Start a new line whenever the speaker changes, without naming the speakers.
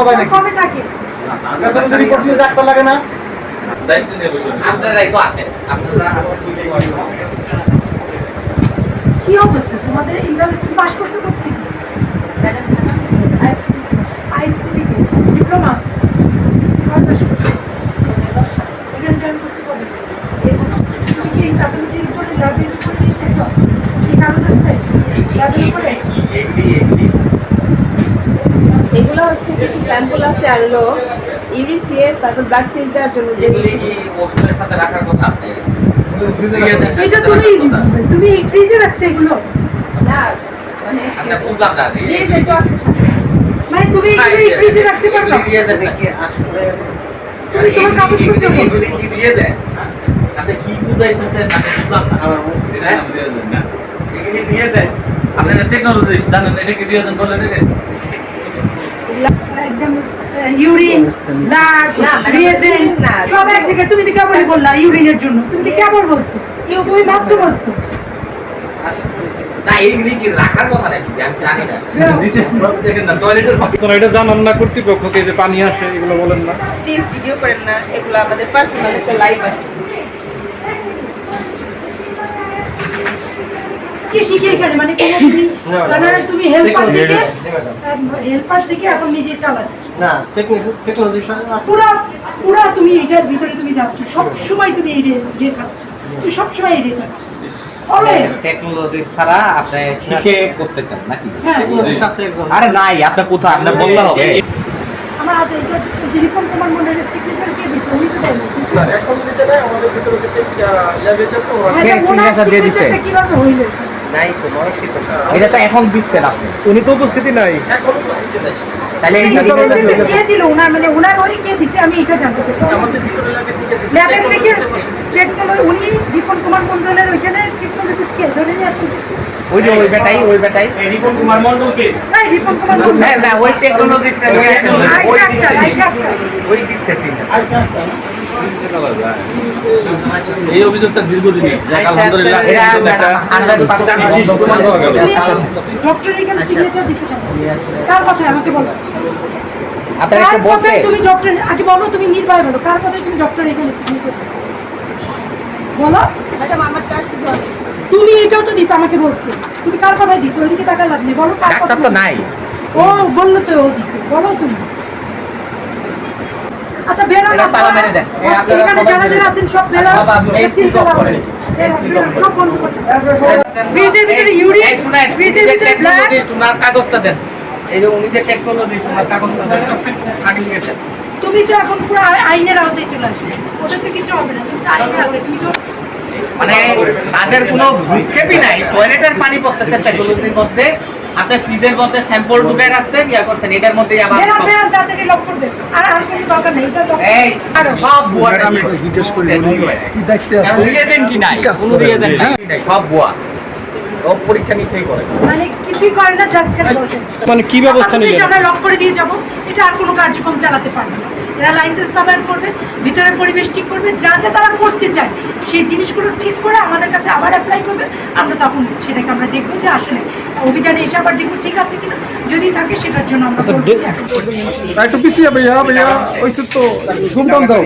হয় নাকি?
কবে থাকে?
আপনাদের যদি রিপোর্ট দিয়ে ডাক্তার লাগে না?
দায়িত্ব নিয়ে বসে
আপনারাই তো আসেন, আপনারা আসেন।
কি অবস্থা তোমাদের? এইভাবে তুমি পাস করছো কোথায়? আইএসটি থেকে ডিপ্লোমা পাস করছো? এখানে জয়েন করছো কবে? তুমি কি এই প্যাথোলজির উপরে ল্যাবের উপরে দিতেছ? কি কাগজ আছে ল্যাবের উপরে?
এগুলো হচ্ছে কিছু স্যাম্পল আছে আর হলো ইউরিসিএস, তারপর ব্লাড সেল দেওয়ার জন্য যে
এগুলি কি ওষুধের সাথে রাখার কথা?
এটা তুমি ফ্রিজে রাখছো এগুলো?
না মানে
আমরা বুঝলাম না।
এই যে তো আছে
মানে তুমি এগুলো ফ্রিজে রাখতে পারবা? তুমি তোমার কাগজপত্র
এগুলি কি দিয়ে দেয়? আপনি কি বুঝাইতেছেন? আমি বুঝলাম না।
আমার মুখে নাম দিয়ে দেন না।
এগুলি দিয়ে দেয়।
আপনারা টেকনোলজি জানেন, এটা কি দিয়ে দেন বলেন এটা?
একদম ইউরিন, ব্লাড, রিয়েজেন্ট
না।
সব এক জায়গায়। তুমি তো কেবলই বললা ইউরিনের জন্য। তুমি তো কেবল বলছো। তুমি মাত্র বলছো।
না, এগুলি কি রাখার কথা নাকি? আমি জানি না।
নিচে দেখেন না, টয়লেটের
আপনারা এটা জানান না কর্তৃপক্ষকে যে পানি আসে, এগুলো বলেন না।
প্লিজ ভিডিও করেন না, এগুলো আমাদের পার্সোনাল একটা লাইভ আছে।
কি শিখে এখানে মানে কোনো তুমি হেল্পার থেকে এখন নিজে চালাচ্ছ
না, টেকনোলজি আছে।
পুরা তুমি এটার ভিতরে তুমি যাচ্ছ, সব সময় তুমি এই রে খাচ্ছ, তুমি সব সময় এই রে খাচ্ছ অলওয়েজ।
টেকনোলজি ছাড়া আপনি শিখে করতে চান নাকি?
হ্যাঁ,
টেকনোলজি আছে একজন।
আরে নাই, আপনার কোথায়? আপনার বললে হবে।
আমার হাতে এটা যে রিপোর্ট তোমার মনে সিগনেচার কে দিছে? উনি তো দেন
না, এখন দিতে নাই, আমাদের ভিতরে যে ল্যাবে আছে ওরা
signature দিয়ে দিছে।
কিভাবে হইল?
নাই তো মনসিক। এটা তো এখন দিচ্ছেন আপনি।
উনি তো উপস্থিতি নাই।
এখন উপস্থিতি নাই।
তাহলে এই
কে দিল? ওনার মানে ওনার ওই কে দিছে আমি এটা জানতে চাই।
আমাদের ভিতরে ল্যাবে থেকে দিছে।
ল্যাবের থেকে টেকনোলজি উনি রিপন কুমার মন্ডলের ওইখানে টেকনোলজিস্ট কে ধরে নিয়ে আসেন?
ওই যে ওই বেটাই
রিপন কুমার মণ্ডলকে
না রিপন কুমার মন্ডল
না না, ওই টেকনোলজিস্ট ওই দিচ্ছে
এই অভিযোগটা দীর্ঘদিনের, যাক আলহামদুলিল্লাহ
ডক্টর এখানে সিগনেচার দিছে কেন? কার কথা আমাকে বলো।
আপনার একটু বলছে
তুমি ডক্টর আগে বলো, তুমি নির্ভয় বলো কার কথায় তুমি ডক্টর এখানে সিগনেচার দিছো বলো।
ম্যাডাম আমার কাজ শুধু আছে।
তুমি এটাও তো দিছো আমাকে বলছো, তুমি কার কথায় দিছো? ওইদিকে টাকা লাগবে বলো কার কথা।
ডাক্তার তো নাই।
ও বললো তো ও দিছে, বলো তুমি। আচ্ছা বেরো না,
তালা মেরে দেন।
এখানে যারা যারা আছেন সব বেরো, এসির কথা বলে সব বন্ধ করে ফ্রিজের ভিতরে ইউরিন,
এই শুনেন,
ফ্রিজের ভিতরে ব্লাড।
টেকনোলজি তোমার কাগজটা দেন। এই যে উনি যে টেকনোলজি তোমার কাগজটা দেন।
তুমি তো এখন পুরো আইনের আওতায় চলে আসবে, ওদের তো কিছু হবে না, তুমি তো আইনের আওতায়। তুমি তো
মানে তাদের কোনো ভূক্ষেপই নাই। টয়লেটের পানি পড়তেছে টেকনোলজির মধ্যে, আপনি ফ্রিজের মধ্যে স্যাম্পল ঢুকে রাখছেন, ইয়া করছেন, এটার মধ্যে আবার
বেরো বেরো তাড়াতাড়ি লক করবে। আর কোনো দরকার নেই, এটা দরকার
এই সব বুয়া।
আমি জিজ্ঞেস করি কি দায়িত্বে আছে?
রিয়েজেন্ট কি নাই? কোনো রিয়েজেন্ট নাই, সব বুয়া। ও পরীক্ষা নিতেই করে।
মানে কিছুই করে না, জাস্ট খালি বসে।
মানে কি ব্যবস্থা নিলেন?
আমরা লক করে দিয়ে যাব, এটা আর কোনো কার্যক্রম চালাতে পারবে না। এরা লাইসেন্স নবায়ন করবে, ভিতরে পরিবেশ ঠিক করবে, যা যা তারা করতে চায় সেই জিনিসগুলো ঠিক করে আমাদের কাছে আবার অ্যাপ্লাই করবে। আমরা তখন সেটাকে আমরা দেখবো যে আসলে অভিযানে এসে আবার দেখবো ঠিক আছে কিনা। যদি থাকে সেটার জন্য আমরা বলবো যে এখন
একটু পিছিয়ে ভাইয়া ওইসব তো জুম ডাউন দাও।